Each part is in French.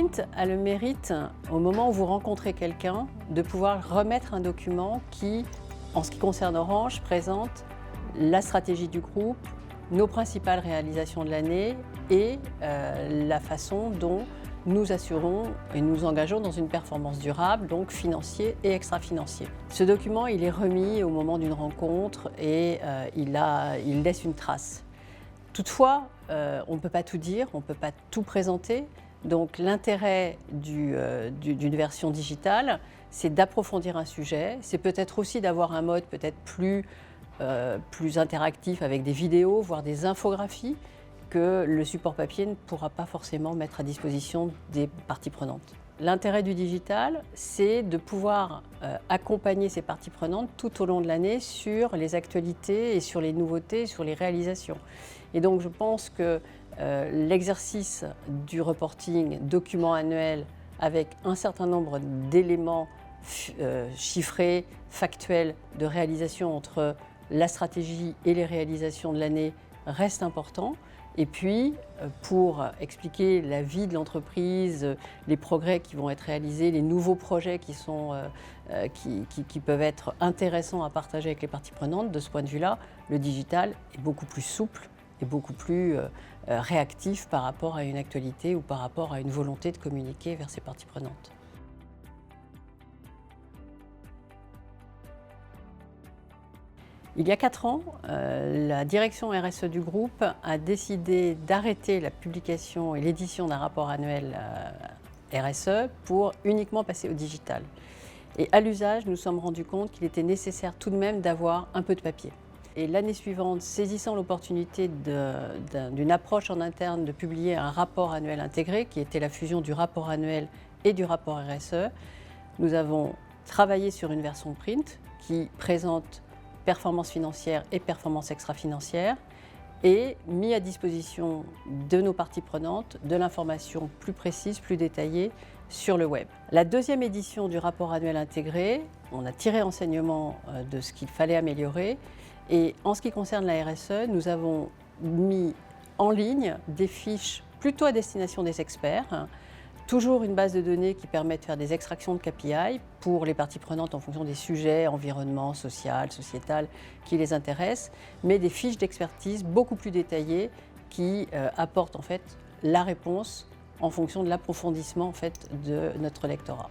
print a le mérite, au moment où vous rencontrez quelqu'un, de pouvoir remettre un document qui, en ce qui concerne Orange, présente la stratégie du groupe, nos principales réalisations de l'année et la façon dont nous assurons et nous engageons dans une performance durable, donc financier et extra-financier. Ce document, il est remis au moment d'une rencontre et il laisse une trace. Toutefois, on ne peut pas tout dire, on ne peut pas tout présenter. Donc l'intérêt d'une version digitale, c'est d'approfondir un sujet, c'est peut-être aussi d'avoir un mode peut-être plus interactif avec des vidéos, voire des infographies que le support papier ne pourra pas forcément mettre à disposition des parties prenantes. L'intérêt du digital, c'est de pouvoir accompagner ces parties prenantes tout au long de l'année sur les actualités et sur les nouveautés, sur les réalisations. Et donc je pense que l'exercice du reporting document annuel avec un certain nombre d'éléments chiffrés, factuels de réalisation entre la stratégie et les réalisations de l'année reste important. Et puis, pour expliquer la vie de l'entreprise, les progrès qui vont être réalisés, les nouveaux projets qui peuvent être intéressants à partager avec les parties prenantes, de ce point de vue-là, le digital est beaucoup plus souple et beaucoup plus réactif par rapport à une actualité ou par rapport à une volonté de communiquer vers ses parties prenantes. Il y a 4 ans, la direction RSE du groupe a décidé d'arrêter la publication et l'édition d'un rapport annuel RSE pour uniquement passer au digital. Et à l'usage, nous nous sommes rendus compte qu'il était nécessaire tout de même d'avoir un peu de papier. Et l'année suivante, saisissant l'opportunité d'une approche en interne de publier un rapport annuel intégré, qui était la fusion du rapport annuel et du rapport RSE, nous avons travaillé sur une version print qui présente performance financière et performance extra-financière et mis à disposition de nos parties prenantes de l'information plus précise, plus détaillée sur le web. La deuxième édition du rapport annuel intégré, on a tiré enseignement de ce qu'il fallait améliorer et en ce qui concerne la RSE, nous avons mis en ligne des fiches plutôt à destination des experts. Toujours une base de données qui permet de faire des extractions de KPI pour les parties prenantes en fonction des sujets, environnement, social, sociétal, qui les intéressent, mais des fiches d'expertise beaucoup plus détaillées qui apportent en fait la réponse en fonction de l'approfondissement en fait de notre lectorat.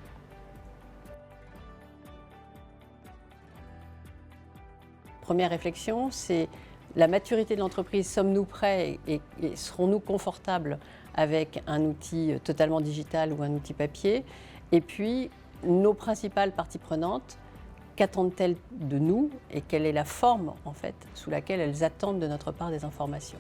Première réflexion, c'est la maturité de l'entreprise. Sommes-nous prêts et serons-nous confortables avec un outil totalement digital ou un outil papier? Et puis, nos principales parties prenantes, qu'attendent-elles de nous et quelle est la forme en fait, sous laquelle elles attendent de notre part des informations?